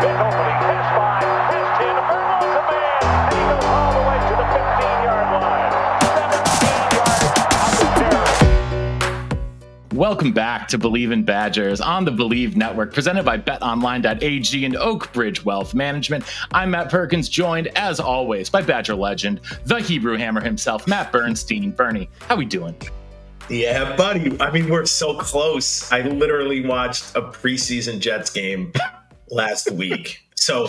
Big opening, pass 5, pass 10, Vermont's a man, and he goes all the way to the 15-yard line. 17 yards out the Terror. Welcome back to Believe in Badgers on the Believe Network, presented by BetOnline.ag and Oak Bridge Wealth Management. I'm Matt Perkins, joined, as always, by Badger legend, the Hebrew Hammer himself, Matt Bernstein. Bernie, how we doing? Yeah, buddy. I mean, we're so close. I literally watched a preseason Jets game last week. So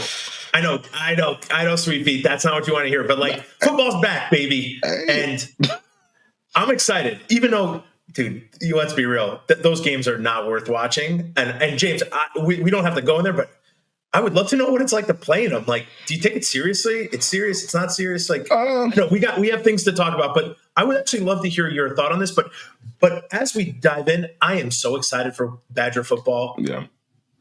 I know, SweetFeet. That's not what you want to hear. But, like, football's back, baby. And I'm excited. Even though, dude, let's be real. Those games are not worth watching. And James, we don't have to go in there, but I would love to know what it's like to play in them. Like, do you take it seriously? It's serious. It's not serious. Like, no, we have things to talk about, but I would actually love to hear your thought on this. But as we dive in, I am so excited for Badger football. Yeah.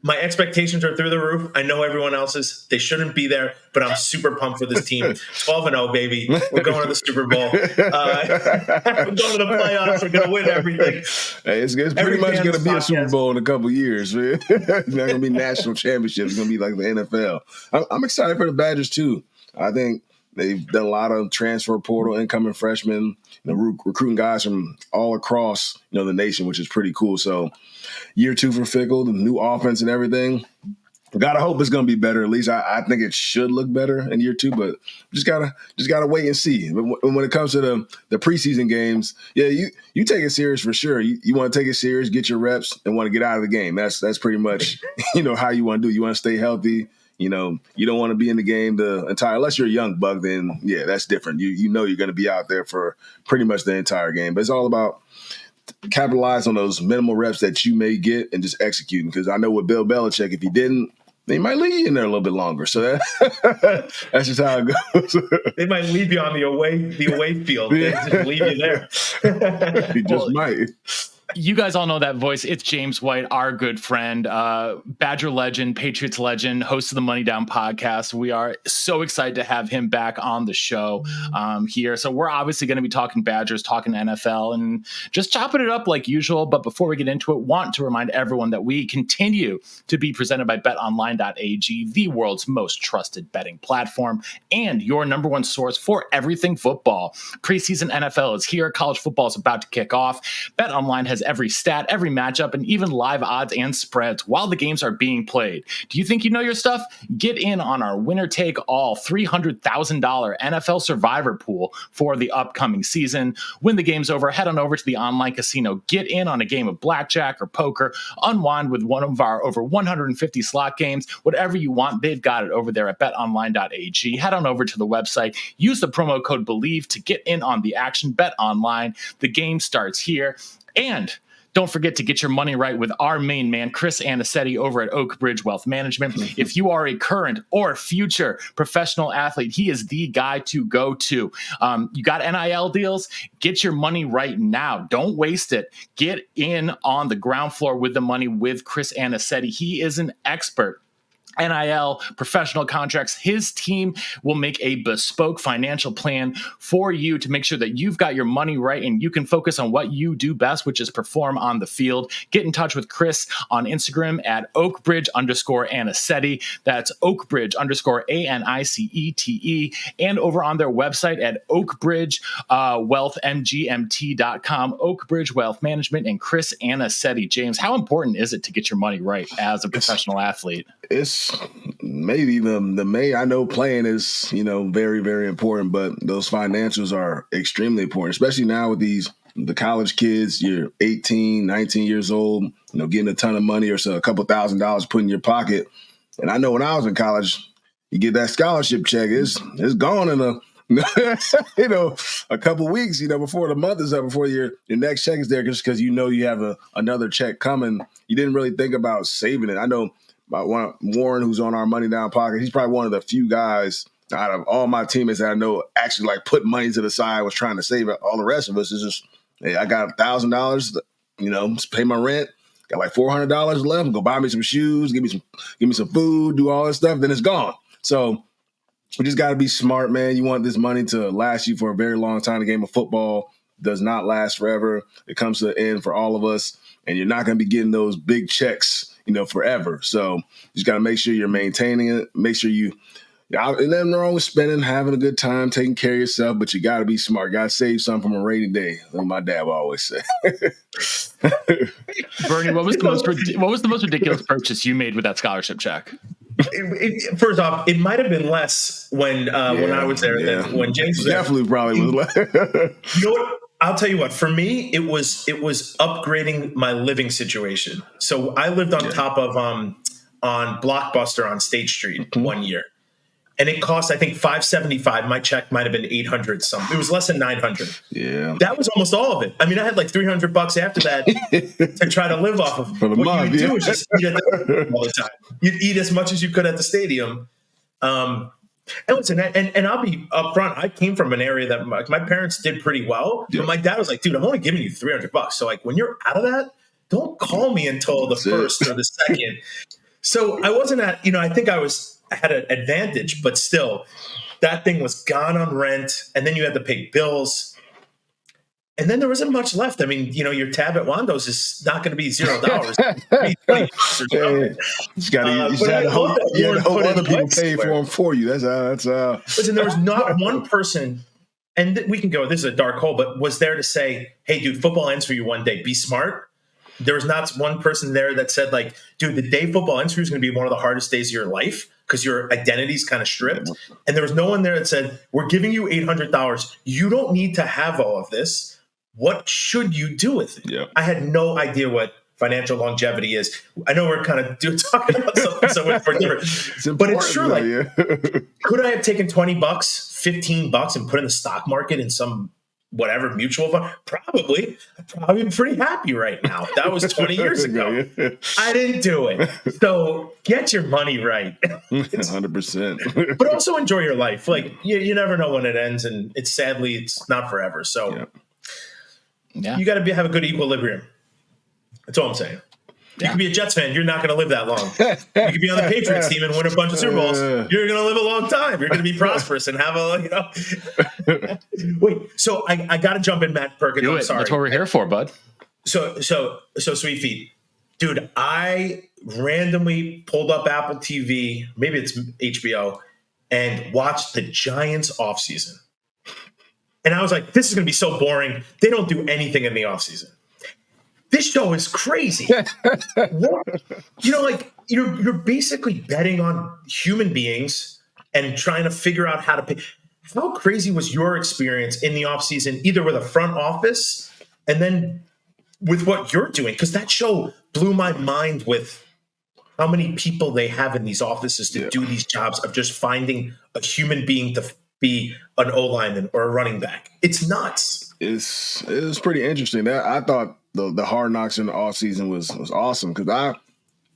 My expectations are through the roof. I know everyone else's. They shouldn't be there, but I'm super pumped for this team. 12-0, baby. We're going to the Super Bowl. We're going to the playoffs. We're going to win everything. Hey, it's pretty much going to be a Super Bowl in a couple of years, man. It's not going to be national championships. It's going to be like the NFL. I'm excited for the Badgers, too. I think they've done a lot of transfer portal, incoming freshmen, recruiting guys from all across, the nation, which is pretty cool. So year 2 for Fickell, the new offense and everything. Gotta hope it's gonna be better. At least I think it should look better in year 2, but just gotta wait and see. But when it comes to the preseason games, yeah, you take it serious for sure. You want to take it serious, get your reps, and want to get out of the game. That's pretty much how you want to do. You want to stay healthy. You don't want to be in the game the entire, unless you're a young buck, then yeah, that's different. You know you're going to be out there for pretty much the entire game. But it's all about capitalize on those minimal reps that you may get and just executing. Because I know with Bill Belichick, if he didn't, they might leave you in there a little bit longer. So that's just how it goes. They might leave you on the away field. They just leave you there. He just might. You guys all know that voice. It's James White, our good friend, Badger legend, Patriots legend, host of the Money Down podcast. We are so excited to have him back on the show here. So we're obviously going to be talking Badgers, talking NFL, and just chopping it up like usual. But before we get into it, want to remind everyone that we continue to be presented by BetOnline.ag, the world's most trusted betting platform and your number one source for everything football. Preseason NFL is here. College football is about to kick off. BetOnline has every stat, every matchup, and even live odds and spreads while the games are being played. Do you think you know your stuff? Get in on our winner-take-all $300,000 NFL Survivor pool for the upcoming season. When the game's over, head on over to the online casino. Get in on a game of blackjack or poker. Unwind with one of our over 150 slot games. Whatever you want, they've got it over there at betonline.ag. Head on over to the website. Use the promo code BELIEVE to get in on the action. Bet online. The game starts here. And don't forget to get your money right with our main man, Chris Anicetti, over at Oak Bridge Wealth Management. If you are a current or future professional athlete, he is the guy to go to. You got NIL deals? Get your money right now. Don't waste it. Get in on the ground floor with the money with Chris Anicetti. He is an expert. NIL, professional contracts. His team will make a bespoke financial plan for you to make sure that you've got your money right and you can focus on what you do best, which is perform on the field. Get in touch with Chris on Instagram at oakbridge_Anicetti. That's oakbridge_ANICETE, and over on their website at oakbridgewealthmgmt.com. Oakbridge Wealth Management and Chris Anicetti. James, how important is it to get your money right as a professional athlete? It's maybe the main, I know playing is, very, very important, but those financials are extremely important, especially now with the college kids. You're 18, 19 years old, getting a ton of money or so, a couple $1,000s put in your pocket. And I know when I was in college, you get that scholarship check, it's gone in a couple weeks, before the month is up, before your next check is there, just because you have another check coming. You didn't really think about saving it. I know Warren, who's on our Money Down podcast, he's probably one of the few guys out of all my teammates that I know actually put money to the side, was trying to save it. All the rest of us is just, hey, I got $1,000, to pay my rent. Got $400 left. Go buy me some shoes, give me some food, do all this stuff. Then it's gone. So we just got to be smart, man. You want this money to last you for a very long time. The game of football does not last forever. It comes to an end for all of us, and you're not going to be getting those big checks, forever. So you just got to make sure you're maintaining it. Make sure and nothing wrong with spending, having a good time, taking care of yourself, but you got to be smart. Got to save something from a rainy day, like my dad would always say. Bernie, what was the most ridiculous purchase you made with that scholarship check? First off, it might have been less when I was there than when James was there. Definitely probably was less. You know what? I'll tell you what. For me, it was upgrading my living situation. So I lived on top of on Blockbuster on State Street 1 year. And it cost, I think, $575. My check might have been $800 something. It was less than $900. Yeah, that was almost all of it. I mean, I had like $300 after that to try to live off of. For the what month, you would do is just eat at the all the time. You'd eat as much as you could at the stadium. And listen, and I'll be upfront. I came from an area that my parents did pretty well, but my dad was like, "Dude, I'm only giving you $300. So like, when you're out of that, don't call me until the first or the second." So I wasn't at. I think I had an advantage, but still, that thing was gone on rent, and then you had to pay bills, and then there wasn't much left. I mean, your tab at Wando's is not going to be $0. You just got to hope other people pay for them for you. That's Listen, there was not one person, and we can go. This is a dark hole, but was there to say, "Hey, dude, football ends for you one day. Be smart." There was not one person there that said, like, "Dude, the day football ends for you is going to be one of the hardest days of your life because your identity's kind of stripped." And there was no one there that said, "We're giving you $800. You don't need to have all of this. What should you do with it?" Yeah. I had no idea what financial longevity is. I know we're kind of talking about something so much more different, but it's true. Like, could I have taken $20, $15, and put in the stock market in some whatever mutual fund? Probably. I'd probably be pretty happy right now. That was 20 years ago. I didn't do it. So get your money right. 100%. But also enjoy your life. Like, you never know when it ends, and it's not forever. So you got to have a good equilibrium. That's all I'm saying. You can be a Jets fan. You're not going to live that long. You can be on the Patriots team and win a bunch of Super Bowls. You're going to live a long time. You're going to be prosperous and have Wait, so I got to jump in, Matt Perkins. I'm sorry. That's what we're here for, bud. So SweetFeet. Dude, I randomly pulled up Apple TV, maybe it's HBO, and watched the Giants offseason. And I was like, this is going to be so boring. They don't do anything in the offseason. This show is crazy. You're basically betting on human beings and trying to figure out how to pay. How crazy was your experience in the offseason, either with a front office and then with what you're doing? Because that show blew my mind with how many people they have in these offices to do these jobs of just finding a human being to be an O-lineman or a running back. It's nuts. It was pretty interesting. I thought the Hard Knocks in the off season was awesome because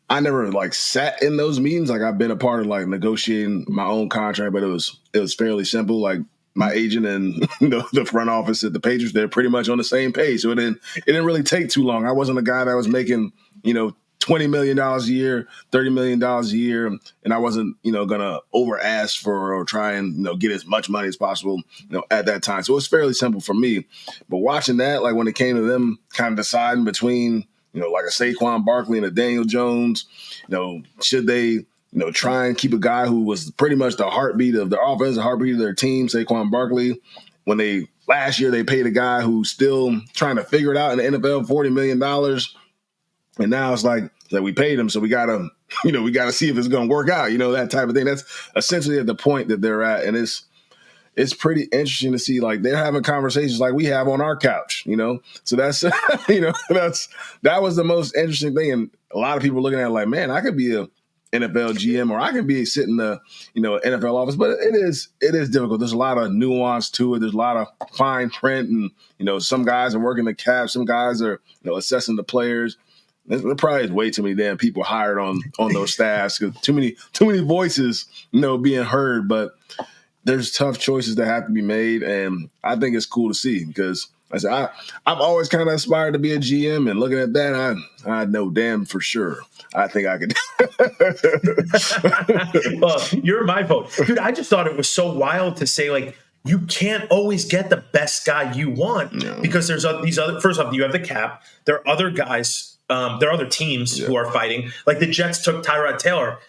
I never like sat in those meetings. Like I've been a part of like negotiating my own contract, but it was fairly simple. Like my agent and the front office at the Patriots, they're pretty much on the same page. So it didn't really take too long. I wasn't a guy that was making $20 million a year, $30 million a year, and I wasn't gonna over ask for or try and get as much money as possible at that time. So it was fairly simple for me. But watching that, like when it came to them kind of deciding between like a Saquon Barkley and a Daniel Jones, should they try and keep a guy who was pretty much the heartbeat of their offense, the heartbeat of their team, Saquon Barkley, when last year they paid a guy who's still trying to figure it out in the NFL, $40 million. And now it's like that we paid him, so we gotta see if it's gonna work out, that type of thing. That's essentially at the point that they're at, and it's pretty interesting to see like they're having conversations like we have on our couch, So that's that was the most interesting thing, and a lot of people looking at it like, man, I could be a NFL GM or I could be sitting in the NFL office, but it is difficult. There's a lot of nuance to it. There's a lot of fine print, and some guys are working the cap, some guys are assessing the players. There probably is way too many damn people hired on those staffs. Too many voices, being heard. But there's tough choices that have to be made, and I think it's cool to see because I've always kind of aspired to be a GM, and looking at that, I know damn for sure I think I could. Well, you're my vote, dude. I just thought it was so wild to say like you can't always get the best guy you want because there's these other. First off, you have the cap. There are other guys there are other teams who are fighting. Like the Jets took Tyrod Taylor,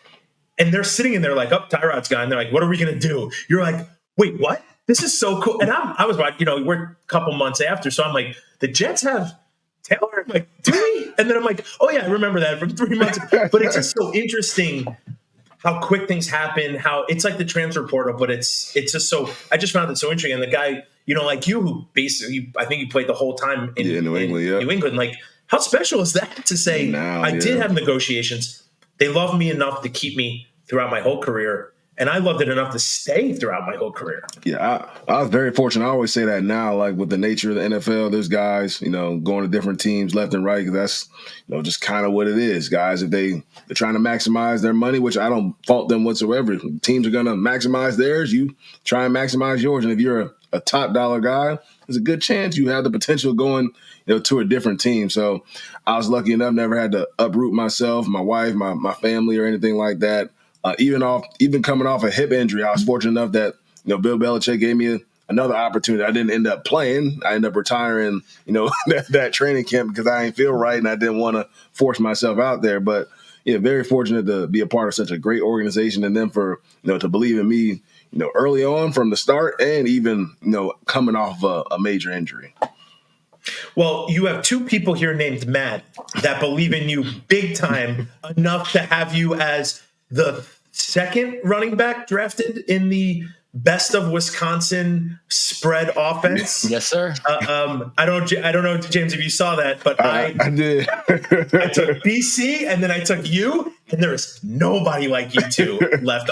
and they're sitting in there like, oh, Tyrod's gone. And they're like, what are we going to do? You're like, wait, what? This is so cool. And I was like, we're a couple months after. So I'm like, the Jets have Taylor? I'm like, do we? And then I'm like, oh, yeah, I remember that from 3 months ago. But it's just so interesting how quick things happen, how it's like the transfer portal, but it's just so – I just found it so interesting. And the guy, like you, who basically – I think you played the whole time in New England, New England. Like, how special is that to say I did have negotiations. They loved me enough to keep me throughout my whole career. And I loved it enough to stay throughout my whole career. Yeah, I was very fortunate. I always say that now, like with the nature of the NFL, there's guys, going to different teams left and right. Because that's, just kind of what it is. Guys, if they're trying to maximize their money, which I don't fault them whatsoever. Teams are going to maximize theirs. You try and maximize yours. And if you're a top dollar guy, there's a good chance you have the potential of going, to a different team. So I was lucky enough, never had to uproot myself, my wife, my family, or anything like that. Even coming off a hip injury, I was fortunate enough that Bill Belichick gave me another opportunity. I didn't end up playing. I ended up retiring, that training camp because I didn't feel right and I didn't want to force myself out there. But very fortunate to be a part of such a great organization, and then for to believe in me, early on from the start, and even coming off a major injury. Well, you have two people here named Matt that believe in you big time enough to have you as the second running back drafted in the best of Wisconsin spread offense. Yes, sir. I don't know, James, if you saw that, but I did. I took BC and then I took you, and there is nobody like you two left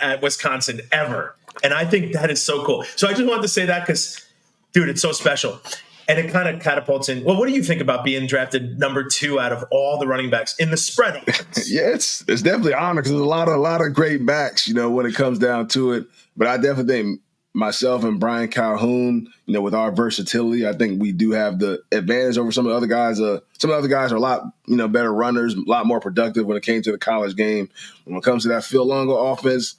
at Wisconsin ever. And I think that is so cool. So I just wanted to say that because, dude, it's so special. And it kind of catapults in. Well, what do you think about being drafted number 2 out of all the running backs in the spread offense? Yeah, it's definitely an honor because there's a lot of great backs, when it comes down to it. But I definitely think myself and Brian Calhoun, with our versatility, I think we do have the advantage over some of the other guys. Some of the other guys are a lot, better runners, a lot more productive when it came to the college game. When it comes to that Phil Longo offense,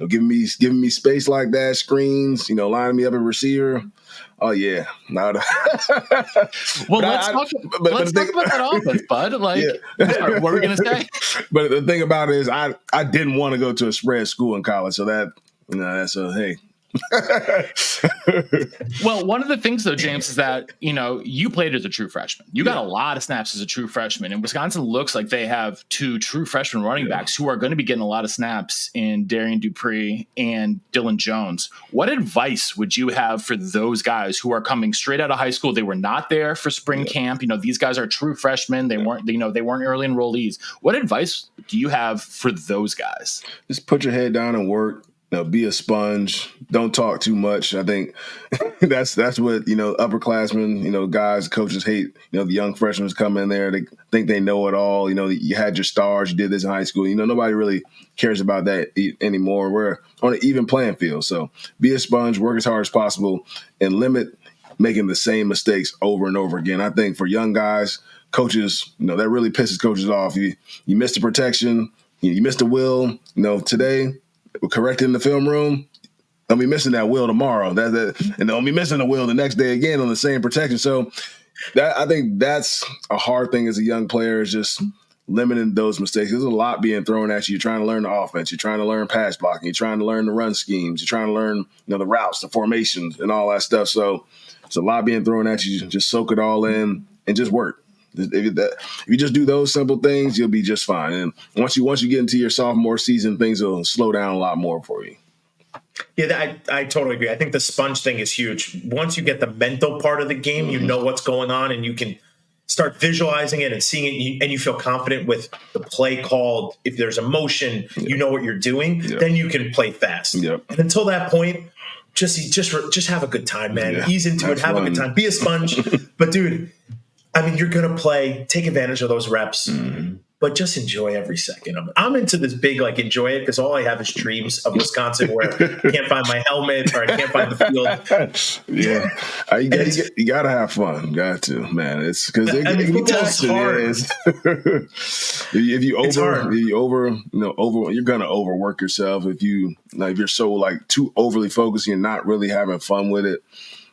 giving me space like that, screens, lining me up a receiver. Oh yeah, well, let's talk about that offense, bud. Like, what are we gonna say? But the thing about it is, I didn't want to go to a spread school in college, so that that's a hey. Well, one of the things, though, James, is that, you played as a true freshman. You got a lot of snaps as a true freshman. And Wisconsin looks like they have 2 true freshman running backs who are going to be getting a lot of snaps in Darrion Dupree and Dilin Jones. What advice would you have for those guys who are coming straight out of high school? They were not there for spring camp. These guys are true freshmen. They weren't, they weren't early enrollees. What advice do you have for those guys? Just put your head down and work. Be a sponge. Don't talk too much. I think that's what upperclassmen, guys, coaches hate. The young freshmen come in there. They think they know it all. You had your stars. You did this in high school. Nobody really cares about that anymore. We're on an even playing field. So be a sponge. Work as hard as possible, and limit making the same mistakes over and over again. I think for young guys, coaches, that really pisses coaches off. You missed the protection. You missed the will. Today. Correcting the film room, I'll be missing that wheel tomorrow. And I'll be missing the wheel the next day again on the same protection. So I think that's a hard thing as a young player, is just limiting those mistakes. There's a lot being thrown at you. You're trying to learn the offense. You're trying to learn pass blocking. You're trying to learn the run schemes. You're trying to learn the routes, the formations, and all that stuff. So it's a lot being thrown at you. Just soak it all in and just work. If you just do those simple things, you'll be just fine. And once you get into your sophomore season, things will slow down a lot more for you. Yeah, I totally agree. I think the sponge thing is huge. Once you get the mental part of the game, you know what's going on, and you can start visualizing it and seeing it, and you feel confident with the play called. If there's a motion, you know what you're doing, then you can play fast. And until that point, just have a good time, man. Ease into it, have a good time. Be a sponge. But, dude, you're going to play, take advantage of those reps, but just enjoy every second of it. I'm into this big, enjoy it, because all I have is dreams of Wisconsin where I can't find my helmet or I can't find the field. You got to have fun. Got to, man. It's because football's hard. If you you're going to overwork yourself. If you're so too overly focused, you're not really having fun with it.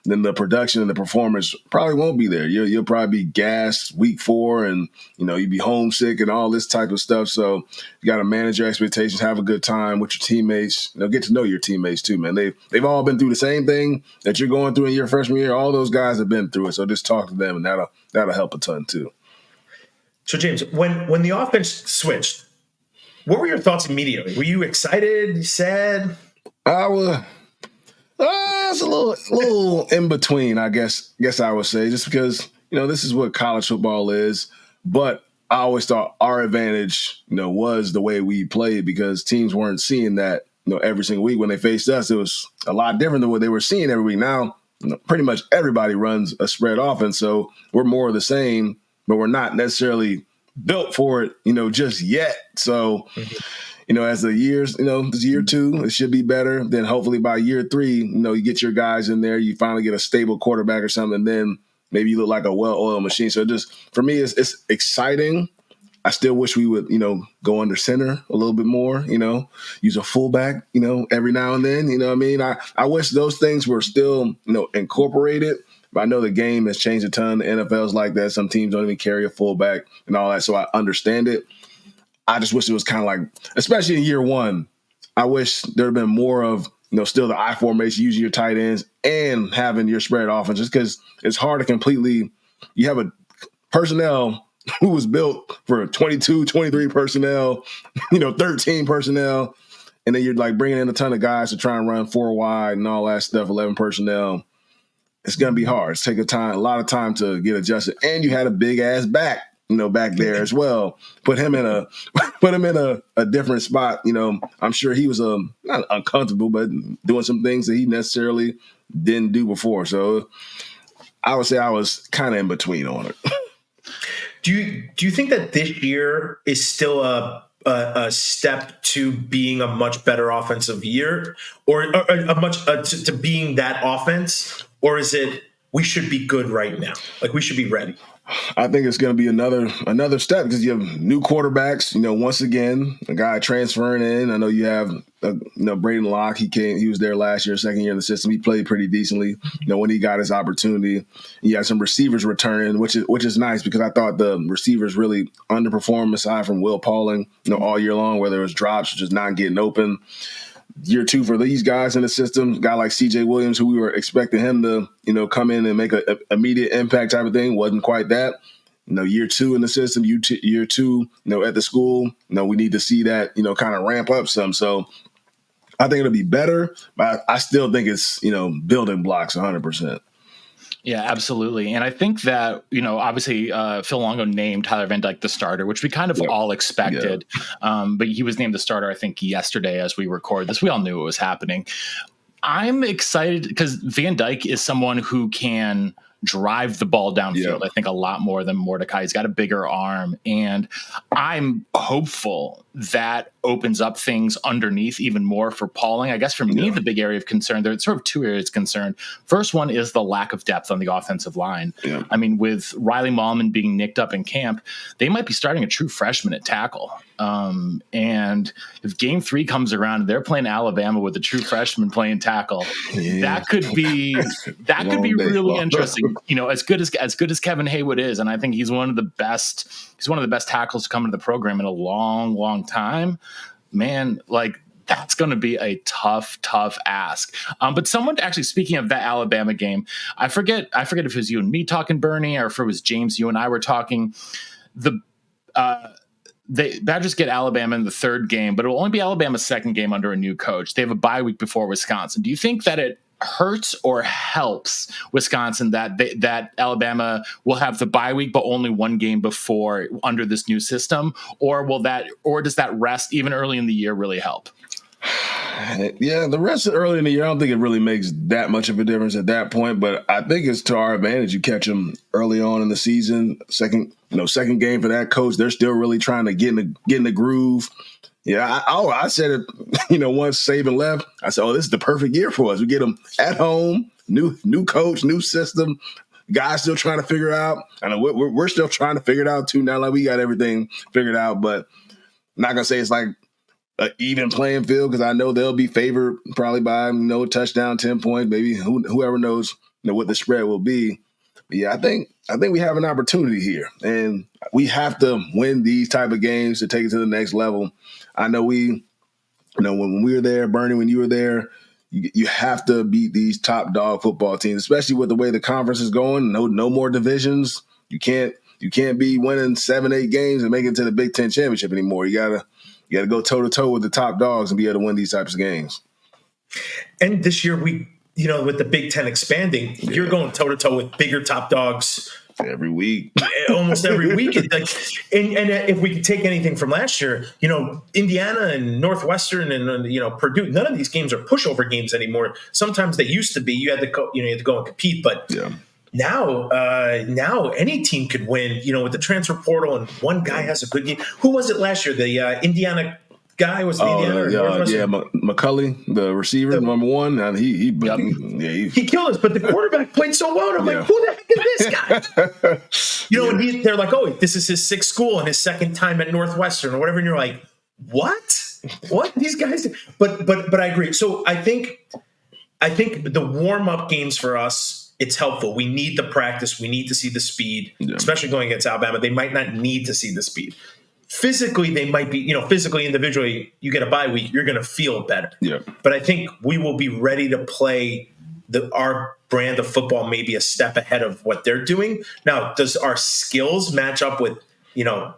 then the production and the performance probably won't be there. You'll probably be gassed week 4 and, you'd be homesick and all this type of stuff. So you got to manage your expectations, have a good time with your teammates, get to know your teammates too, man. They've all been through the same thing that you're going through in your freshman year. All those guys have been through it. So just talk to them, and that'll help a ton too. So James, when the offense switched, what were your thoughts immediately? Were you excited, sad? I was. It's a little in between, I guess I would say, just because, this is what college football is. But I always thought our advantage, was the way we played, because teams weren't seeing that, every single week. When they faced us, it was a lot different than what they were seeing every week. Now, pretty much everybody runs a spread offense, so we're more of the same, but we're not necessarily built for it, just yet. So, as the years, this year 2, it should be better. Then hopefully by year 3, you get your guys in there, you finally get a stable quarterback or something, and then maybe you look like a well-oiled machine. So just, for me, it's exciting. I still wish we would, go under center a little bit more, use a fullback, every now and then, what I mean? I wish those things were still, incorporated. But I know the game has changed a ton. The NFL's like that. Some teams don't even carry a fullback and all that. So I understand it. I just wish it was kind of like, especially in year 1, I wish there had been more of, still the I formation, using your tight ends and having your spread offense, just because it's hard to completely, you have a personnel who was built for 22, 23 personnel, 13 personnel, and then you're like bringing in a ton of guys to try and run 4 wide and all that stuff, 11 personnel. It's going to be hard. It's taking a lot of time to get adjusted. And you had a big ass back, back there as well. Put him in a different spot. I'm sure he was not uncomfortable, but doing some things that he necessarily didn't do before. So I would say I was kind of in between on it. Do you think that this year is still a step to being a much better offensive year, or to being that offense, or is it we should be good right now, like we should be ready? I think it's going to be another step, because you have new quarterbacks. Once again, a guy transferring in. I know you have Braden Locke. He was there last year, second year in the system. He played pretty decently. When he got his opportunity. You have some receivers returning, which is nice, because I thought the receivers really underperformed aside from Will Pauling, all year long, where there was drops, just not getting open. Year 2 for these guys in the system, a guy like CJ Williams, who we were expecting him to, come in and make an immediate impact type of thing, wasn't quite that. Year 2 in the system, year 2, at the school, we need to see that, kind of ramp up some. So I think it'll be better, but I still think it's, building blocks 100%. Yeah, absolutely. And I think that, obviously Phil Longo named Tyler Van Dyke the starter, which we kind of all expected. But he was named the starter, I think, yesterday as we record this. We all knew it was happening. I'm excited because Van Dyke is someone who can drive the ball downfield, I think, a lot more than Mordecai. He's got a bigger arm, and I'm hopeful that opens up things underneath even more for Pauling. I guess for me, the big area of concern, there's sort of 2 areas of concern. First one is the lack of depth on the offensive line. I mean, with Riley Mallman being nicked up in camp, they might be starting a true freshman at tackle. And if game 3 comes around and they're playing Alabama with a true freshman playing tackle, that could be really interesting. As good as Kevin Haywood is, and I think he's one of the best tackles to come into the program in a long time, man, like that's going to be a tough ask. But someone actually, speaking of that Alabama game, I forget if it was you and me talking, Bernie, or if it was James, you and I were talking. The Badgers get Alabama in the 3rd game, but it will only be Alabama's 2nd game under a new coach. They have a bye week before Wisconsin. Do you think that it hurts or helps Wisconsin that Alabama will have the bye week but only 1 game before under this new system, or does that rest even early in the year really help? Yeah, the rest of early in the year, I don't think it really makes that much of a difference at that point, but I think it's to our advantage. You catch them early on in the season, second game for that coach. They're still really trying to get in the groove. Yeah, I said it, once Saban left, I said, this is the perfect year for us. We get them at home, new coach, new system, guys still trying to figure it out. I know we're still trying to figure it out too. Not like we got everything figured out, but I'm not going to say it's like an even playing field, because I know they'll be favored probably by, touchdown, 10 points, maybe whoever knows what the spread will be. But yeah, I think we have an opportunity here, and we have to win these type of games to take it to the next level. I know when we were there, Bernie, when you were there, you have to beat these top dog football teams, especially with the way the conference is going. No more divisions. You can't be winning 7-8 games and make it to the Big Ten championship anymore. You gotta go toe to toe with the top dogs and be able to win these types of games. And this year with the Big Ten expanding, you're going toe to toe with bigger top dogs every week, almost every week. And if we could take anything from last year, Indiana and Northwestern and Purdue, none of these games are pushover games anymore. Sometimes they used to be. You had to go and compete, but now any team could win. With the transfer portal, and one guy has a good game. Who was it last year? The Indiana guy was Indiana. McCulley, the receiver, number one, and he killed us. But the quarterback played so well. And I'm like, who the heck is this guy? And they're like, oh, this is his sixth school and his second time at Northwestern or whatever. And you're like, what these guys? But I agree. So I think the warm up games for us, it's helpful. We need the practice. We need to see the speed, especially going against Alabama. They might not need to see the speed. Physically, they might be, physically, individually, you get a bye week, you're going to feel better. Yeah. But I think we will be ready to play our brand of football maybe a step ahead of what they're doing. Now, does our skills match up with,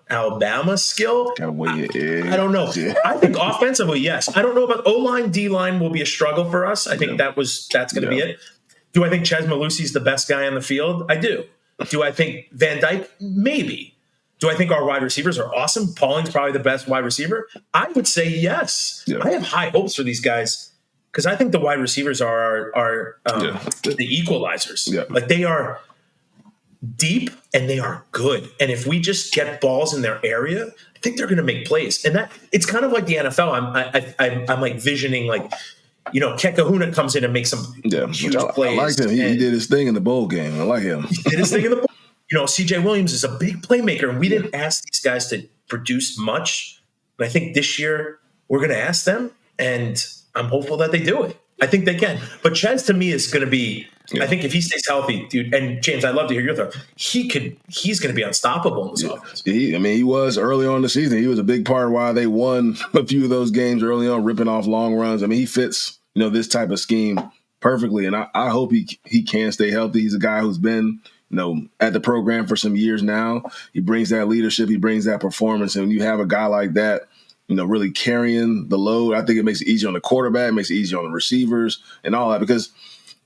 Alabama's skill? I don't know. Yeah. I think offensively, yes. I don't know about O-line, D-line will be a struggle for us. I think that's going to be it. Do I think Ches Malusi's the best guy on the field? I do. Do I think Van Dyke? Maybe. Do I think our wide receivers are awesome? Pauling's probably the best wide receiver. I would say yes. Yeah. I have high hopes for these guys because I think the wide receivers are the equalizers. Yeah. Like they are deep and they are good. And if we just get balls in their area, I think they're going to make plays. And that it's kind of like the NFL. I'm like visioning Kekahuna comes in and makes some huge plays. I like him. He did his thing in the bowl game. I like him. He did his thing in the bowl. CJ Williams is a big playmaker, and we didn't ask these guys to produce much. But I think this year we're going to ask them, and I'm hopeful that they do it. I think they can. But Ches, to me, is going to be I think if he stays healthy, dude, and James, I'd love to hear your thoughts. He's going to be unstoppable in this offense. He was early on in the season. He was a big part of why they won a few of those games early on, ripping off long runs. I mean, he fits, this type of scheme perfectly, and I hope he can stay healthy. He's a guy who's been at the program for some years now. He brings that leadership. He brings that performance. And when you have a guy like that, really carrying the load, I think it makes it easier on the quarterback, it makes it easier on the receivers and all that. Because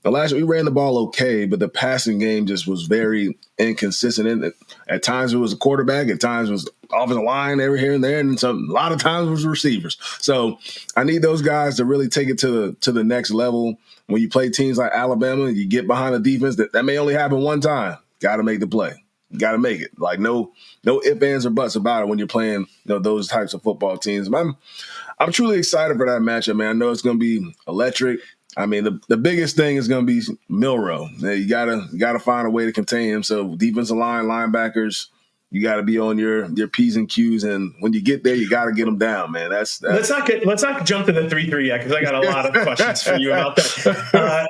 the last year we ran the ball okay, but the passing game just was very inconsistent. And at times it was a quarterback, at times it was offensive line every here and there, and a lot of times it was receivers. So I need those guys to really take it to the next level. When you play teams like Alabama, you get behind a defense that may only happen one time. Got to make the play. Got to make it. Like no ifs, ands, or buts about it when you're playing those types of football teams. I'm truly excited for that matchup, man. I know it's going to be electric. I mean, the biggest thing is going to be Milroe. You gotta find a way to contain him. So defensive line, linebackers, you got to be on your P's and Q's, and when you get there, you got to get them down, man. Let's not jump to the 3-3 yet, because I got a lot of questions for you about that.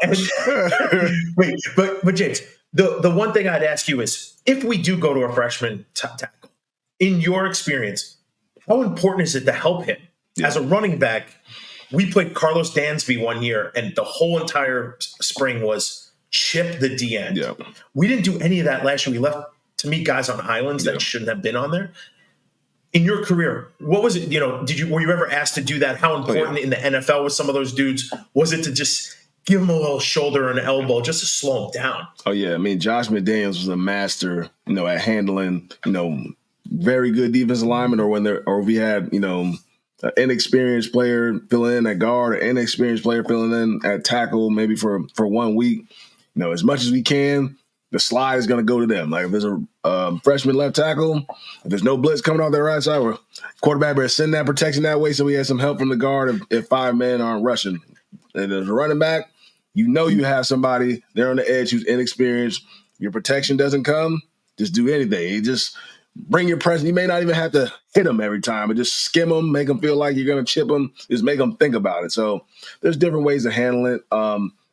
Wait, but James, the one thing I'd ask you is, if we do go to a freshman tackle, in your experience, how important is it to help him as a running back? We played Carlos Dansby one year, and the whole entire spring was chip the D end. Yeah. We didn't do any of that last year. We left to meet guys on islands that shouldn't have been on there. In your career, what was it? Were you ever asked to do that? How important in the NFL with some of those dudes was it to just give them a little shoulder and elbow just to slow them down? Oh yeah, I mean, Josh McDaniels was a master, at handling, very good defensive linemen, or we had, an inexperienced player filling in at guard, an inexperienced player filling in at tackle, maybe for 1 week. As much as we can, the slide is going to go to them. Like if there's a freshman left tackle, if there's no blitz coming off their right side, or quarterback better send that protection that way so we have some help from the guard if 5 men aren't rushing. And as a running back, you have somebody there on the edge who's inexperienced. Your protection doesn't come, just do anything. You just bring your presence. You may not even have to hit them every time, but just skim them, make them feel like you're going to chip them, just make them think about it. So there's different ways to handle it.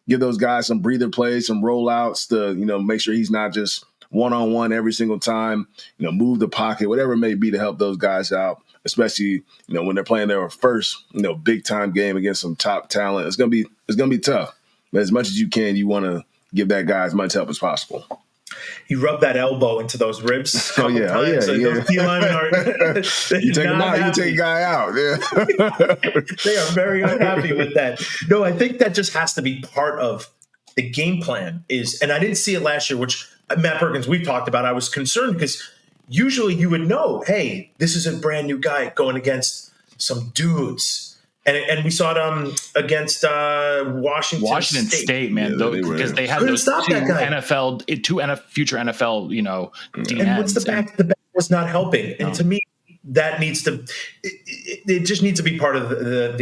give those guys some breather plays, some rollouts to, make sure he's not just one-on-one every single time, move the pocket, whatever it may be to help those guys out, especially, when they're playing their first, big time game against some top talent. It's going to be tough. But as much as you can, you want to give that guy as much help as possible. He rubbed that elbow into those ribs. Times. Those D-linemen are. You take him out, you take a guy out. Yeah. They are very unhappy with that. No, I think that just has to be part of the game plan and I didn't see it last year, which Matt Perkins, we've talked about. I was concerned because usually you would know, hey, this is a brand new guy going against some dudes. And we saw it against Washington State, man, because they had those two future NFL, DNs. And what's the back was not helping. And to me, that needs to it just needs to be part of the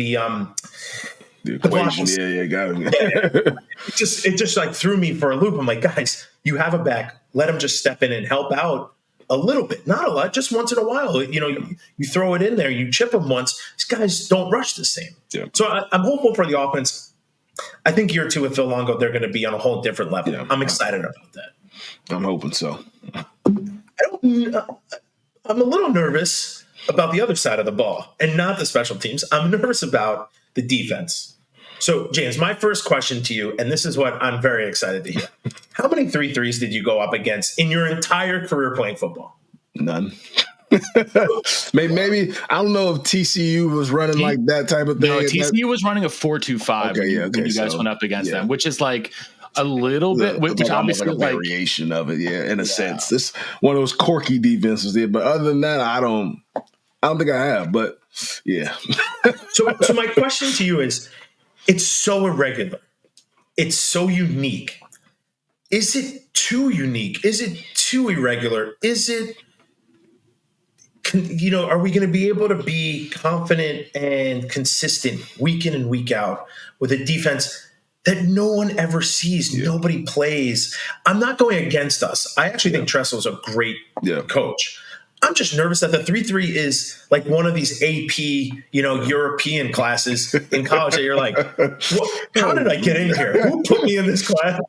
equation. Yeah, got it. It just like threw me for a loop. I'm like, guys, you have a back. Let him just step in and help out a little bit, not a lot, just once in a while. You throw it in there, you chip them once. These guys don't rush the same. Yeah. So I'm hopeful for the offense. I think year 2 with Phil Longo, they're going to be on a whole different level. Yeah. I'm excited about that. I'm hoping so. I'm a little nervous about the other side of the ball and not the special teams. I'm nervous about the defense. So, James, my first question to you, and this is what I'm very excited to hear. How many 3-3s did you go up against in your entire career playing football? None. Maybe I don't know if TCU was running like that type of thing. No, TCU was running a 4-2-5 when you guys went up against them, which is like a little bit, which obviously like a variation of it, in a sense. It's one of those quirky defenses there, but other than that, I don't think I have. But yeah. So my question to you is, it's so irregular. It's so unique. Is it too unique? Is it too irregular? Is it, are we going to be able to be confident and consistent week in and week out with a defense that no one ever sees, nobody plays? I'm not going against us. I actually think Tressel's a great coach. I'm just nervous that the 3-3 is like one of these AP, European classes in college that you're like, how did I get in here? Who put me in this class?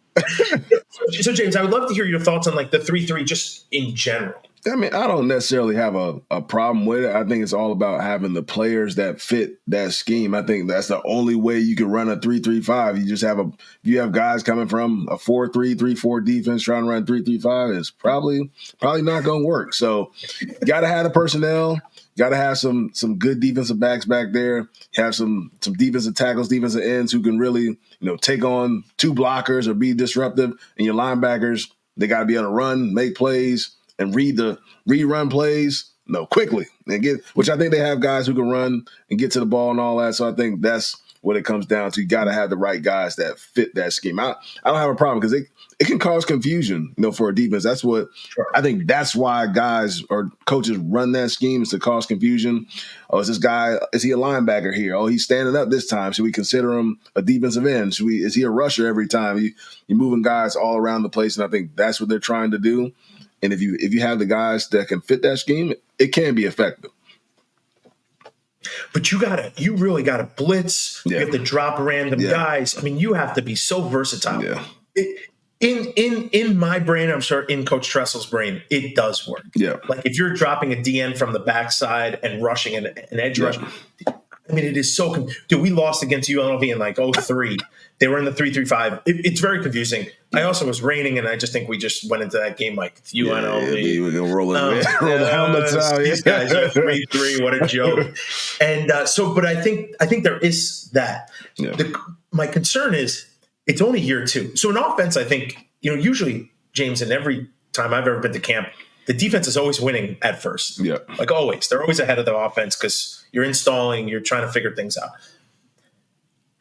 So, James, I would love to hear your thoughts on like the 3-3 just in general. I mean, I don't necessarily have a problem with it. I think it's all about having the players that fit that scheme. I think that's the only way you can run a 3-3-5. You just have guys coming from a 4-3, 3-4 defense trying to run 3-3-5. It's probably not going to work. So you got to have the personnel. Got to have some good defensive backs back there. Have some defensive tackles, defensive ends who can really take on two blockers or be disruptive. And your linebackers, they got to be able to run, make plays, and rerun plays quickly and which I think they have guys who can run and get to the ball and all that. So I think that's what it comes down to. You got to have the right guys that fit that scheme. I don't have a problem because it can cause confusion, for a defense. That's what I think. That's why guys or coaches run that scheme, is to cause confusion. Oh, is he a linebacker here? Oh, he's standing up this time. Should we consider him a defensive end? Is he a rusher every time? You're moving guys all around the place, and I think that's what they're trying to do. And if you have the guys that can fit that scheme, it can be effective. But you really gotta blitz. Yeah. You have to drop random guys. I mean, you have to be so versatile. Yeah. In my brain, I'm sure in Coach Tressel's brain, it does work. Yeah. Like if you're dropping a DN from the backside and rushing an edge rush, I mean, it is so dude, we lost against UNLV in like 2003. They were in the 3-3-5. It's very confusing. I also was raining, and I just think we just went into that game like UNLV. Yeah, we're gonna roll the helmets out. These guys are 3-3. What a joke! And but I think there is that. Yeah. My concern is it's only year 2. So in offense, I think usually, James, and every time I've ever been to camp, the defense is always winning at first. Yeah, like always, they're always ahead of the offense because you're installing, you're trying to figure things out.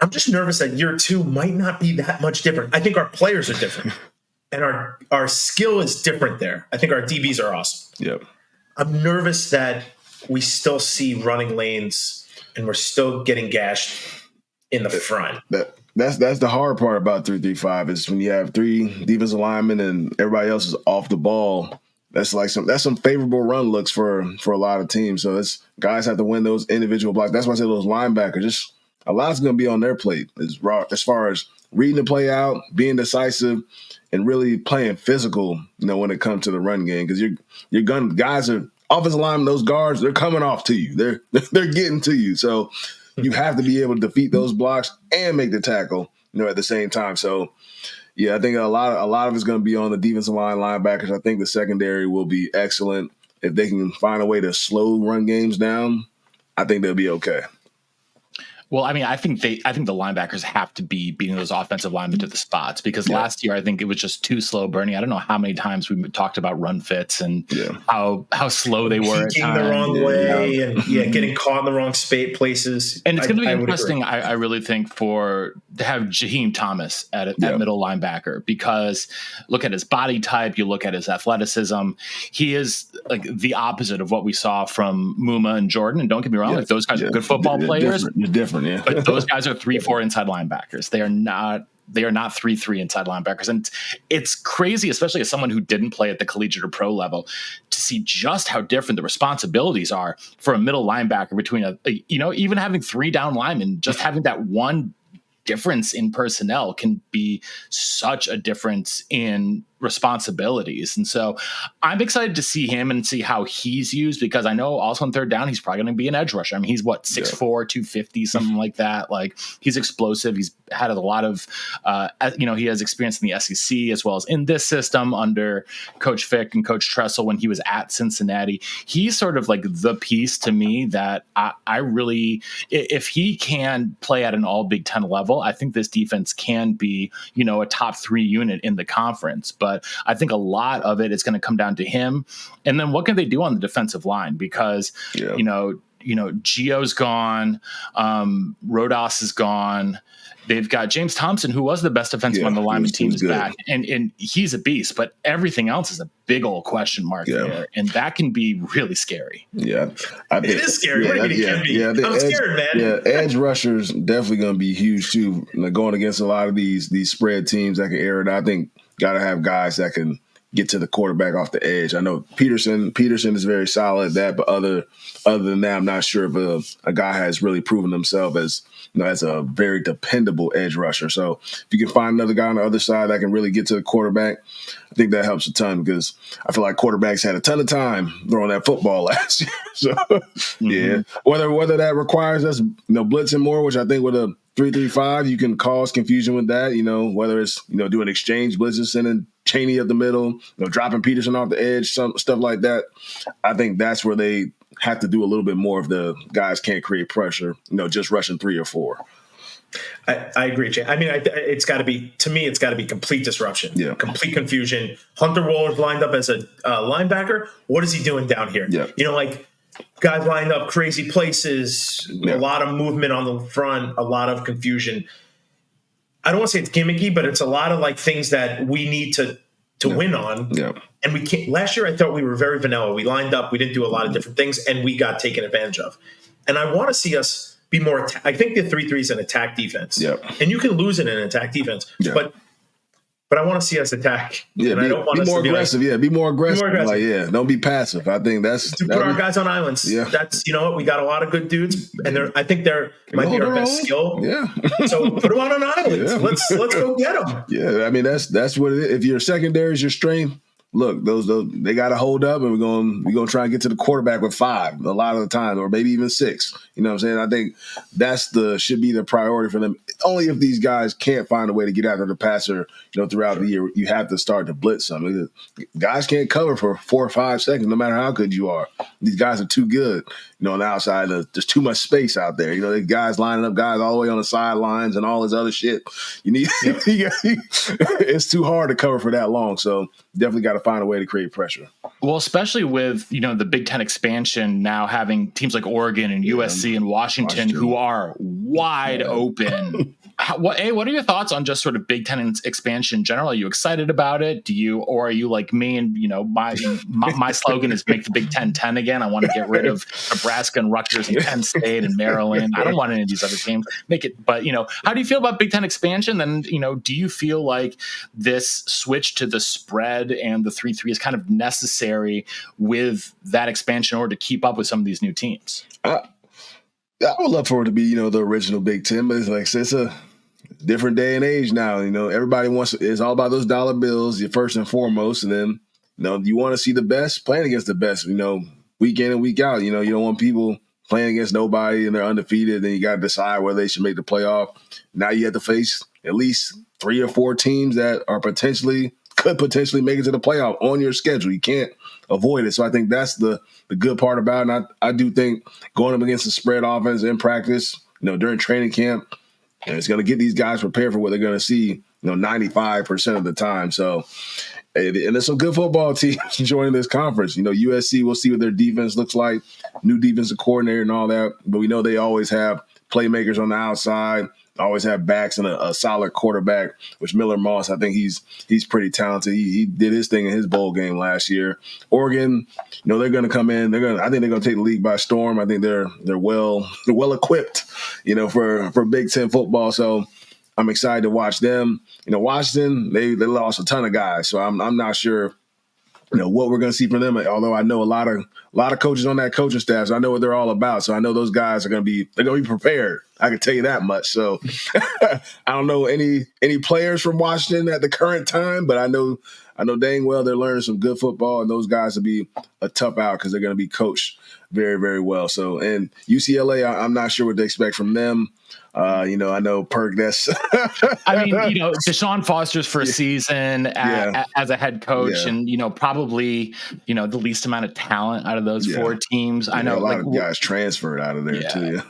I'm just nervous that year 2 might not be that much different. I think our players are different, and our skill is different there. I think our DBs are awesome. Yep. I'm nervous that we still see running lanes, and we're still getting gashed in the front. That's the hard part about 3-3-5 is when you have 3 defensive linemen and everybody else is off the ball. That's some favorable run looks for a lot of teams. So guys have to win those individual blocks. That's why I say those linebackers, just a lot's going to be on their plate as far as reading the play out, being decisive, and really playing physical, when it comes to the run game. Because guys are offensive linemen, those guards, they're coming off to you. They're getting to you. So you have to be able to defeat those blocks and make the tackle, at the same time. So yeah, I think a lot of it's going to be on the defensive line, linebackers. I think the secondary will be excellent. If they can find a way to slow run games down, I think they'll be okay. Well, I mean, I think the linebackers have to be beating those offensive linemen to the spots because last year I think it was just too slow. Bernie, I don't know how many times we talked about run fits and how slow they were. Peeking the wrong way and getting caught in the wrong places. And it's going to be interesting, I really think, to have Jaheim Thomas at middle linebacker because look at his body type, you look at his athleticism. He is like the opposite of what we saw from Muma and Jordan. And don't get me wrong, like those guys are good football players. Different. Yeah. But those guys are 3-4 inside linebackers. They are not 3-3 inside linebackers. And it's crazy, especially as someone who didn't play at the collegiate or pro level, to see just how different the responsibilities are for a middle linebacker between even having 3 down linemen, just having that one difference in personnel can be such a difference in responsibilities. And so I'm excited to see him and see how he's used because I know also on third down, he's probably going to be an edge rusher. I mean, he's 6'4", 250, something like that. Like he's explosive. He's had a lot of, he has experience in the SEC as well as in this system under Coach Fick and Coach Tressel when he was at Cincinnati. He's sort of like the piece to me that I really, if he can play at an all Big Ten level, I think this defense can be, a top 3 unit in the conference. But I think a lot of it is going to come down to him. And then what can they do on the defensive line? Because, Gio's gone. Rodas is gone. They've got James Thompson, who was the best defensive on the lineman team, is back. And he's a beast. But everything else is a big old question mark there. And that can be really scary. Yeah. It is scary. What do you mean it can be? I'm scared, man. Yeah, edge rushers definitely going to be huge, too. Going against a lot of these spread teams that can air it. I think got to have guys that can get to the quarterback off the edge. I know Peterson is very solid at that, but other than that, I'm not sure if a guy has really proven himself as a very dependable edge rusher. So if you can find another guy on the other side that can really get to the quarterback, I think that helps a ton because I feel like quarterbacks had a ton of time throwing that football last year. So yeah, whether that requires us blitzing more, which I think with a 3-3-5, you can cause confusion with that, whether it's, doing exchange blitzes, sending Chaney up the middle, dropping Peterson off the edge, some stuff like that. I think that's where they have to do a little bit more if the guys can't create pressure, just rushing 3 or 4. I agree, Jay. I mean, it's got to be complete disruption, complete confusion. Hunter Waller's lined up as a linebacker. What is he doing down here? Guys lined up crazy places, a lot of movement on the front, a lot of confusion. I don't want to say it's gimmicky, but it's a lot of like things that we need to win on. Yeah. And we can't. Last year, I thought we were very vanilla. We lined up, we didn't do a lot of different things, and we got taken advantage of. And I want to see us be more. I think the 3-3 is an attack defense. Yeah. And you can lose in an attack defense, but I want to see us attack. Yeah, I don't want be us more to be aggressive. Be more aggressive. Like, don't be passive. I think that's to put our guys on islands. Yeah, that's we got a lot of good dudes, and I think they're might be our best skill. Yeah, so put them on an island. Yeah. Let's go get them. Yeah, I mean that's what it is. If your secondary is your strength, look, those they got to hold up, and we're gonna try and get to the quarterback with 5 a lot of the time, or maybe even 6. You know what I'm saying? I think should be the priority for them. Only if these guys can't find a way to get after the passer, throughout the year, you have to start to blitz them. Guys can't cover for 4 or 5 seconds, no matter how good you are. These guys are too good. On the outside, there's too much space out there. The guys lining up guys all the way on the sidelines and all this other shit. You need it's too hard to cover for that long. So definitely got to find a way to create pressure. Well, especially with the Big Ten expansion now having teams like Oregon and USC and Washington who are wide open. What are your thoughts on just sort of Big Ten expansion in general? Are you excited about it? Or are you like me and my slogan is make the Big Ten 10 again? I want to get rid of Nebraska and Rutgers and Penn State and Maryland. I don't want any of these other teams. Make it, but how do you feel about Big Ten expansion? Then do you feel like this switch to the spread and the 3-3 is kind of necessary with that expansion in order to keep up with some of these new teams? I would love for it to be, the original Big Ten, but it's like I said, it's a different day and age now. Everybody it's all about those dollar bills, first and foremost, and then you want to see the best playing against the best. Week in and week out. You don't want people playing against nobody and they're undefeated. Then you got to decide whether they should make the playoff. Now you have to face at least 3 or 4 teams that could potentially make it to the playoff on your schedule. You can't avoid it. So I think that's the good part about it. And I do think going up against the spread offense in practice, during training camp, it's going to get these guys prepared for what they're going to see, 95% of the time. So, and there's some good football teams joining this conference. USC, we'll see what their defense looks like, new defensive coordinator and all that. But we know they always have playmakers on the outside, always have backs and a solid quarterback, which Miller Moss, I think he's pretty talented. He did his thing in his bowl game last year. Oregon, they're going to come in. I think they're going to take the league by storm. I think they're well equipped, for Big Ten football. So I'm excited to watch them. Washington, they lost a ton of guys, so I'm not sure, what we're going to see from them. Although I know a lot of coaches on that coaching staff, so I know what they're all about. So I know those guys they're going to be prepared. I can tell you that much. So I don't know any players from Washington at the current time, but I know dang well they're learning some good football, and those guys will be a tough out because they're going to be coached very, very well. So, and UCLA, I'm not sure what they expect from them. I know Perk. That's. I mean, Deshaun Foster's first season as a head coach, and probably the least amount of talent out of those 4 teams. I know a lot of guys transferred out of there too.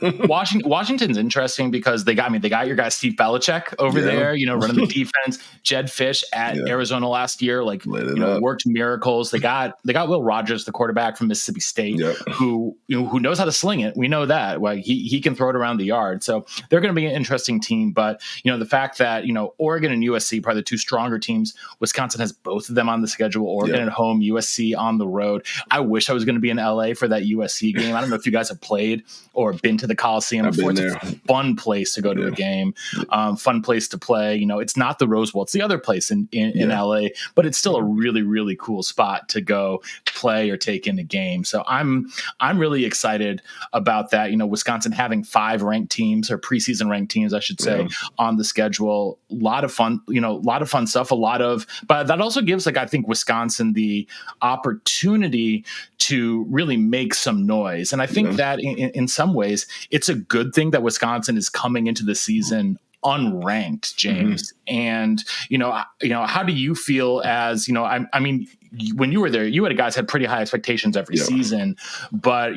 Washington's interesting because they got your guy Steve Belichick over there. Running the defense. Jed Fish at Arizona last year, worked miracles. They got Will Rogers, the quarterback from Mississippi State, who knows how to sling it. We know that. Like he can throw it around the yard. So they're going to be an interesting team. But, the fact that, Oregon and USC, probably the 2 stronger teams, Wisconsin has both of them on the schedule, Oregon at home, USC on the road. I wish I was going to be in LA for that USC game. I don't know if you guys have played or been to the Coliseum before. It's a fun place to go to a game, fun place to play. It's not the Rose Bowl. It's the other place in LA, but it's still a really, really cool spot to go play or take in a game. So I'm really excited about that. Wisconsin having 5 ranked teams or preseason ranked teams, I should say, on the schedule. A lot of fun, stuff, but that also gives, I think Wisconsin the opportunity to really make some noise. And I think that in some ways it's a good thing that Wisconsin is coming into the season unranked, James. And, how do you feel as, I mean, when you were there, you guys had pretty high expectations every season, but,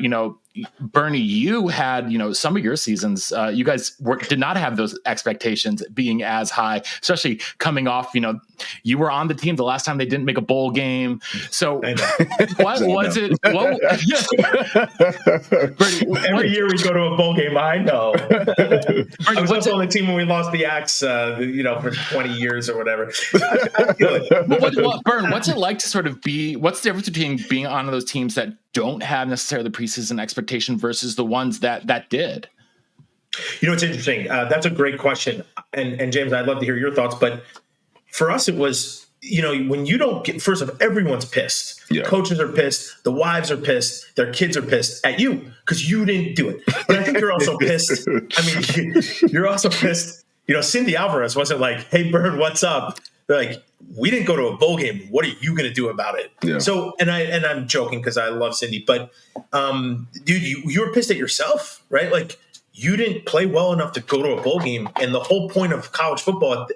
Bernie, you had, some of your seasons, you guys did not have those expectations being as high, especially coming off, you were on the team the last time they didn't make a bowl game. So what was it? Bernie, every year we go to a bowl game. I know. Bernie, I was also on the team when we lost the Axe, for 20 years or whatever. Bern, what's it like to sort of what's the difference between being on those teams that don't have necessarily the preseason expectation versus the ones that did? It's interesting. That's a great question. And James, I'd love to hear your thoughts. But for us, it was, when you don't get, first of all, everyone's pissed. Coaches are pissed. The wives are pissed. Their kids are pissed at you because you didn't do it. But I think you're also pissed. I mean, you're also pissed. Cindy Alvarez wasn't like, hey, Bern, what's up? They're like, we didn't go to a bowl game. What are you going to do about it? Yeah. So, and I'm joking because I love Cindy, but dude, you were pissed at yourself, right? Like you didn't play well enough to go to a bowl game, and the whole point of college football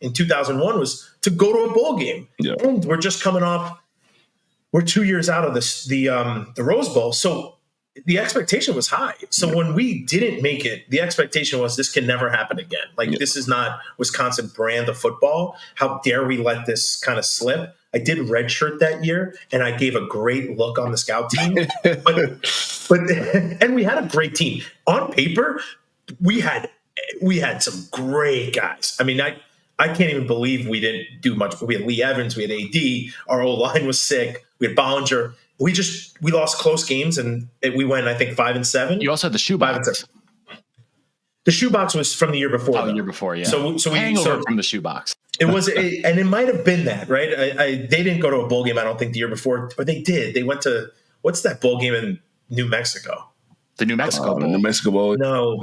in 2001 was to go to a bowl game. Yeah. And we're just coming off. We're 2 years out of the Rose Bowl, so the expectation was high. So when we didn't make it, the expectation was this can never happen again. Like this is not Wisconsin brand of football. How dare we let this kind of slip? I did redshirt that year, and I gave a great look on the scout team. but and we had a great team on paper. We had some great guys. I mean, I can't even believe we didn't do much. We had Lee Evans, we had AD. Our O-line was sick. We had Bollinger. We lost close games, and we went, I think, 5-7. You also had the shoebox. The shoebox was from the year before. The year before, yeah. So we hangover from the shoebox. It was, and it might have been that, right? They didn't go to a bowl game, I don't think, the year before, or they did. They went to what's that bowl game in New Mexico? The New Mexico Bowl. The New Mexico Bowl. No.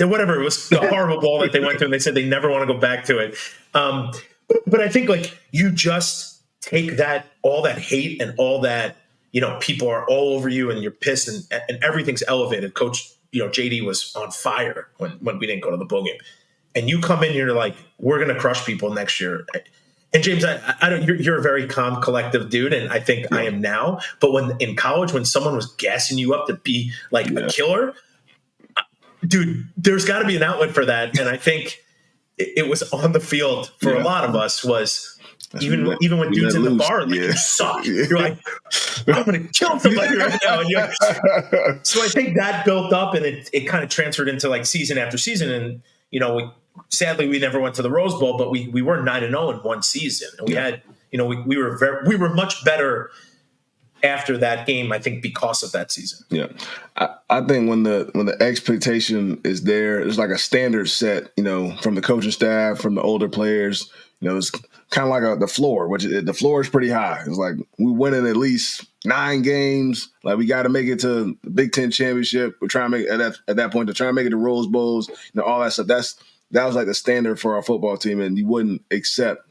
Whatever. It was the horrible bowl that they went to, and they said they never want to go back to it. But I think like you just take all that hate and all that, people are all over you and you're pissed and everything's elevated. Coach, JD was on fire when we didn't go to the bowl game. And you come in, you're like, we're going to crush people next year. And James, I don't. You're a very calm, collective dude, and I think I am now. But when in college, when someone was gassing you up to be like a killer, dude, there's got to be an outlet for that. And I think it was on the field for a lot of us. Even when dudes in the bar, like you suck. You're like, I'm going to kill somebody right now. And so I think that built up, and it kind of transferred into like season after season, and sadly, we never went to the Rose Bowl, but we were 9-0 in one season, and we had, we were much better after that game. I think because of that season. Yeah, I think when the expectation is there's like a standard set, from the coaching staff, from the older players. It's kind of like the floor, which the floor is pretty high. It's like we winning at least 9 games. Like we got to make it to the Big Ten championship. We're trying to make at that point to try to make it to Rose Bowls. All that stuff. That was like the standard for our football team, and you wouldn't accept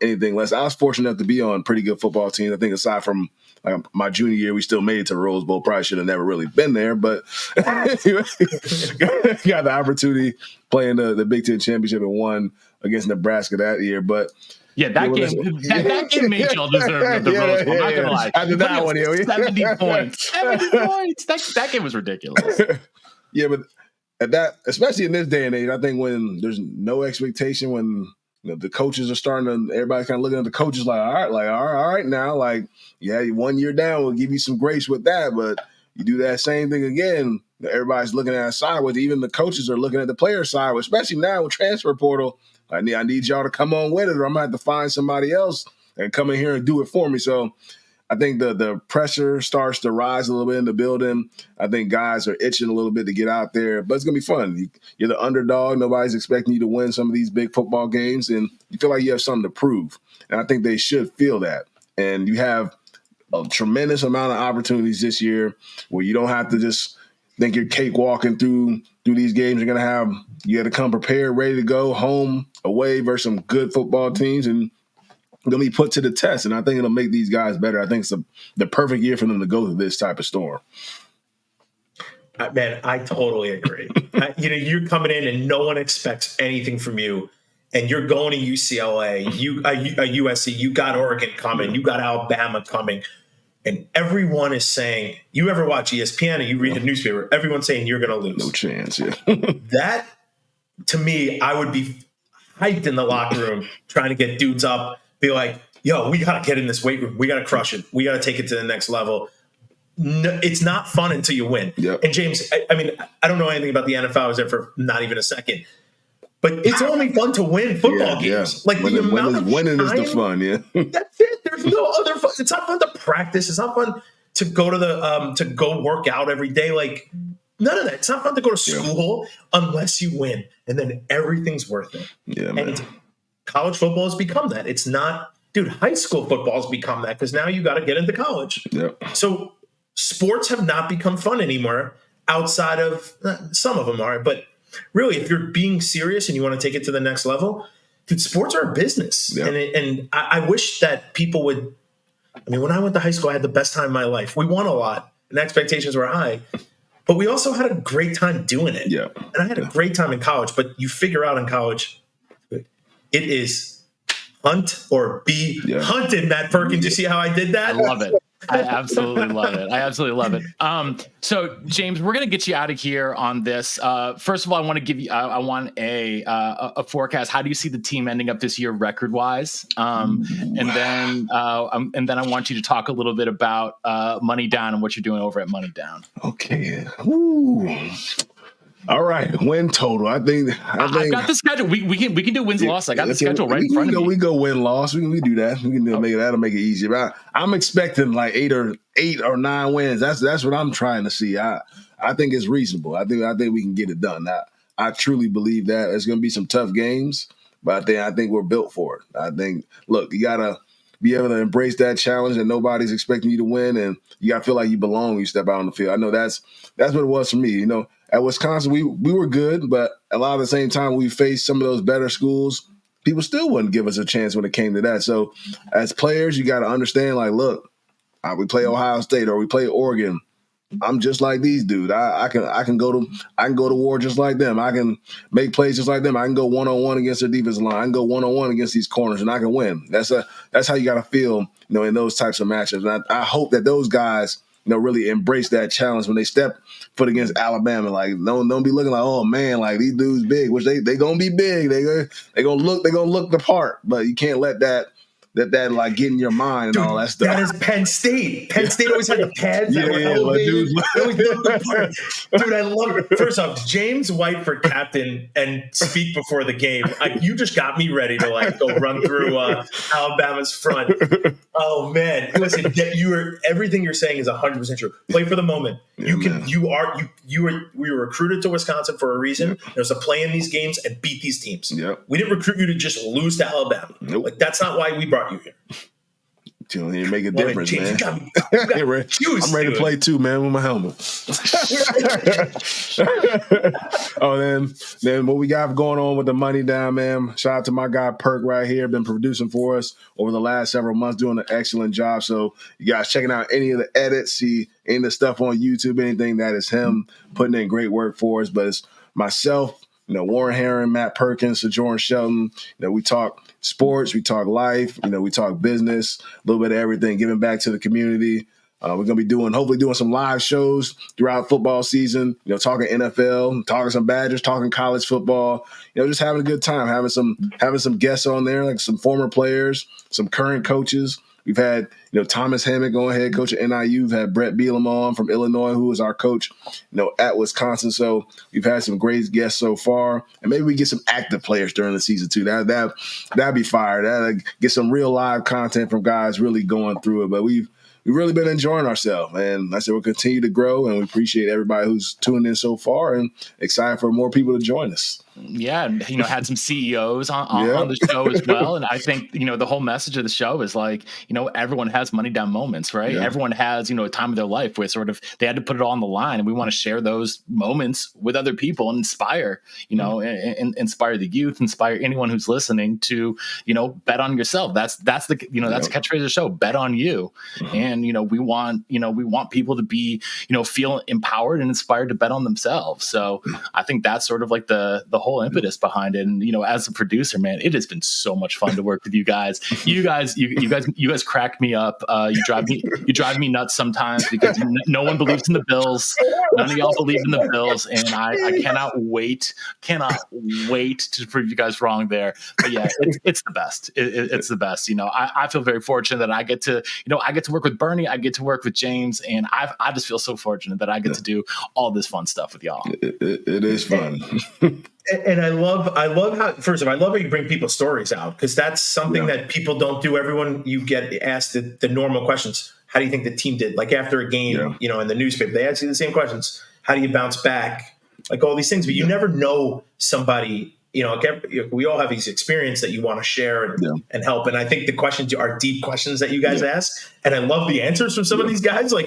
anything less. I was fortunate enough to be on pretty good football teams. I think aside from like my junior year, we still made it to the Rose Bowl. Probably should have never really been there, but got the opportunity playing the Big Ten championship and won against Nebraska that year. But yeah, that game made y'all deserve the Rose Bowl. I'm not gonna lie. After that one, 70 points. 70 points. That game was ridiculous. Yeah, but at that, especially in this day and age, I think when there's no expectation, when the coaches are starting to, everybody's kind of looking at the coaches like, all right now, like, yeah, 1 year down, we'll give you some grace with that, but you do that same thing again, everybody's looking at it sideways. Even the coaches are looking at the player sideways, especially now with transfer portal. I need y'all to come on with it, or I'm gonna have to find somebody else and come in here and do it for me. So I think the pressure starts to rise a little bit in the building. I think guys are itching a little bit to get out there, but it's going to be fun. You're the underdog. Nobody's expecting you to win some of these big football games, and you feel like you have something to prove. And I think they should feel that. And you have a tremendous amount of opportunities this year where you don't have to just think you're cakewalking through these games. You got to come prepared, ready to go, home, away versus some good football teams, and going to be put to the test, and I think it'll make these guys better. I think it's the perfect year for them to go through this type of storm. Man, I totally agree. You're coming in and no one expects anything from you, and you're going to UCLA, USC, you got Oregon coming, you got Alabama coming, and everyone is saying, you ever watch ESPN or you read the newspaper, everyone's saying you're going to lose. No chance, yeah. That, to me, I would be hyped in the locker room trying to get dudes up, be like, yo, we got to get in this weight room. We got to crush it. We got to take it to the next level. No, it's not fun until you win. Yep. And James, I don't know anything about the NFL. I was there for not even a second. But it's only fun to win football games. Yeah. Like winning is the fun, yeah. That's it. There's no other fun. It's not fun to practice. It's not fun to go to to go work out every day. Like none of that. It's not fun to go to school unless you win. And then everything's worth it. Yeah, man. And college football has become that. It's not, dude, high school football has become that because now you got to get into college. Yep. So sports have not become fun anymore outside of some of them are. But really, if you're being serious and you want to take it to the next level, dude, sports are a business. Yep. And I wish that people would. I mean, when I went to high school, I had the best time of my life. We won a lot and expectations were high. But we also had a great time doing it. Yeah. And I had a great time in college. But you figure out in college, it is hunt or be hunted, Matt Perkins. You see how I did that? I love it. I absolutely love it. So James, we're going to get you out of here on this. First of all, I want to give you, I want a forecast. How do you see the team ending up this year record wise? And then I want you to talk a little bit about Money Down and what you're doing over at Money Down. Okay. Ooh. All right, win total. I think I've got the schedule. We can do wins loss. I got the schedule right in front of me. We go win loss. We do that. We can that'll make it easier. But I'm expecting like eight or 9 wins. That's what I'm trying to see. I think it's reasonable. I think we can get it done. I truly believe that. It's going to be some tough games, but I think we're built for it. I think, look, you gotta be able to embrace that challenge and nobody's expecting you to win, and you got to feel like you belong when you step out on the field. I know that's what it was for me. You know, at Wisconsin, we were good, but a lot of the same time we faced some of those better schools, people still wouldn't give us a chance when it came to that. So as players, you got to understand, like, look, we play Ohio State or we play Oregon. I'm just like these dudes. I can go to war just like them. I can make plays just like them. I can go 1-on-1 against their defensive line. I can go 1-on-1 against these corners, and I can win. That's how you got to feel, you know, in those types of matchups. And I hope that those guys, you know, really embrace that challenge when they step foot against Alabama. Like, don't be looking like, oh man, like these dudes big, which they gonna be big. They gonna look the part, but you can't let that like get in your mind and Dude, all that stuff. That is Penn State. Penn State always had the pads that were elevated. They always looked the part. Dude, I love it. First off, James White for captain and speak before the game. You just got me ready to like go run through Alabama's front. Oh man, listen, everything you're saying is 100% true. Play for the moment. We were recruited to Wisconsin for a reason. Yep. There's a play in these games and beat these teams. Yep. We didn't recruit you to just lose to Alabama. Nope. Like that's not why we brought you here. You make a difference, man. I'm ready to play too, man, with my helmet. Oh, then what we got going on with the Money Down, man. Shout out to my guy Perk right here. Been producing for us over the last several months, doing an excellent job. So you guys checking out any of the edits, see any of the stuff on YouTube, anything that is him putting in great work for us. But it's myself, you know, Warren Herron, Matt Perkins, Sojourn Shelton. You know, we talk sports, we talk life, you know, we talk business, a little bit of everything, giving back to the community. We're going to be hopefully doing some live shows throughout football season, you know, talking NFL, talking some Badgers, talking college football, you know, just having a good time, having some guests on there, like some former players, some current coaches. We've had, you know, Thomas Hammock on, head coach at NIU. We've had Brett Bielema on from Illinois, who is our coach, you know, at Wisconsin. So we've had some great guests so far, and maybe we get some active players during the season too. That'd be fire. That'd get some real live content from guys really going through it. But we've really been enjoying ourselves, and like I said, we'll continue to grow, and we appreciate everybody who's tuned in so far, and excited for more people to join us. Yeah, and you know, had some CEOs on the show as well, and I think, you know, the whole message of the show is like, you know, everyone has money down moments, right? Yeah. Everyone has, you know, a time of their life where sort of they had to put it all on the line, and we want to share those moments with other people and inspire, you know, and inspire the youth, inspire anyone who's listening to, you know, bet on yourself. That's the, you know, that's the catchphrase of the show, bet on you. And you know, we want people to be, you know, feel empowered and inspired to bet on themselves. So I think that's sort of like the whole impetus behind it. And, you know, as a producer, man, it has been so much fun to work with you guys. You guys crack me up. You drive me nuts sometimes because no one believes in the Bills. None of y'all believe in the Bills. And I cannot wait to prove you guys wrong there. But yeah, it's the best. It's the best. You know, I feel very fortunate that I get to work with Bernie. I get to work with James, and I just feel so fortunate that I get to do all this fun stuff with y'all. It is fun. And I love how, first of all, I love how you bring people's stories out, because that's something that people don't do. Everyone, you get asked the normal questions. How do you think the team did? Like after a game, you know, in the newspaper, they ask you the same questions. How do you bounce back? Like all these things, but you never know somebody. You know, we all have these experiences that you want to share and help. And I think the questions are deep questions that you guys ask. And I love the answers from some of these guys. Like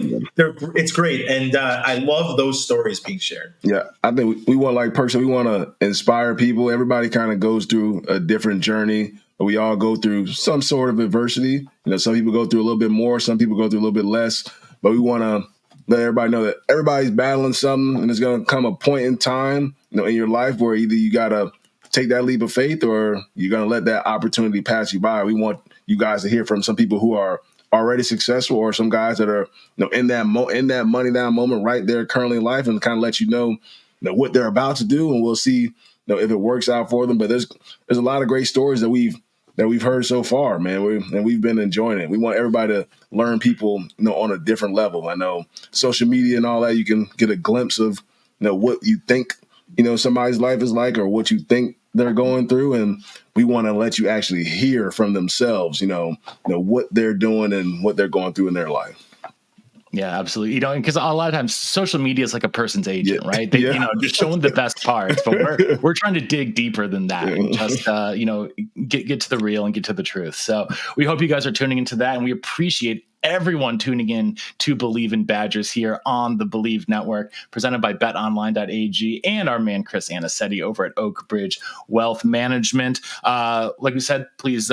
it's great. And I love those stories being shared. Yeah. I think we want, like Perk said, we want to inspire people. Everybody kind of goes through a different journey. We all go through some sort of adversity. You know, some people go through a little bit more. Some people go through a little bit less. But we want to let everybody know that everybody's battling something. And there's going to come a point in time, you know, in your life where either you got to take that leap of faith or you're going to let that opportunity pass you by. We want you guys to hear from some people who are already successful, or some guys that are, you know, in that money down moment right there currently in life, and kind of let you know what they're about to do, and we'll see, you know, if it works out for them. But there's a lot of great stories that we've heard so far, man. We've been enjoying it. We want everybody to learn people, you know, on a different level. I know social media and all that, you can get a glimpse of, you know, what you think, you know, somebody's life is like, or what you think they're going through, and we want to let you actually hear from themselves, you know what they're doing and what they're going through in their life. Yeah, absolutely. Because a lot of times social media is like a person's agent, right? They, just showing the best parts, but we're trying to dig deeper than that. And just, get to the real and get to the truth. So we hope you guys are tuning into that, and we appreciate everyone tuning in to Believe in Badgers here on the Believe Network, presented by betonline.ag and our man Chris Anicetti over at Oak Bridge Wealth Management. Like we said, please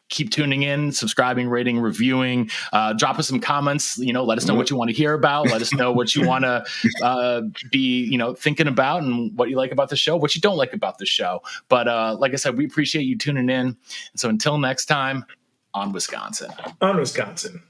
keep tuning in, subscribing, rating, reviewing. Drop us some comments. Let us know what you want to hear about. Let us know what you want to be thinking about, and what you like about the show, what you don't like about the show. But like I said, we appreciate you tuning in. And so until next time, on Wisconsin. On Wisconsin.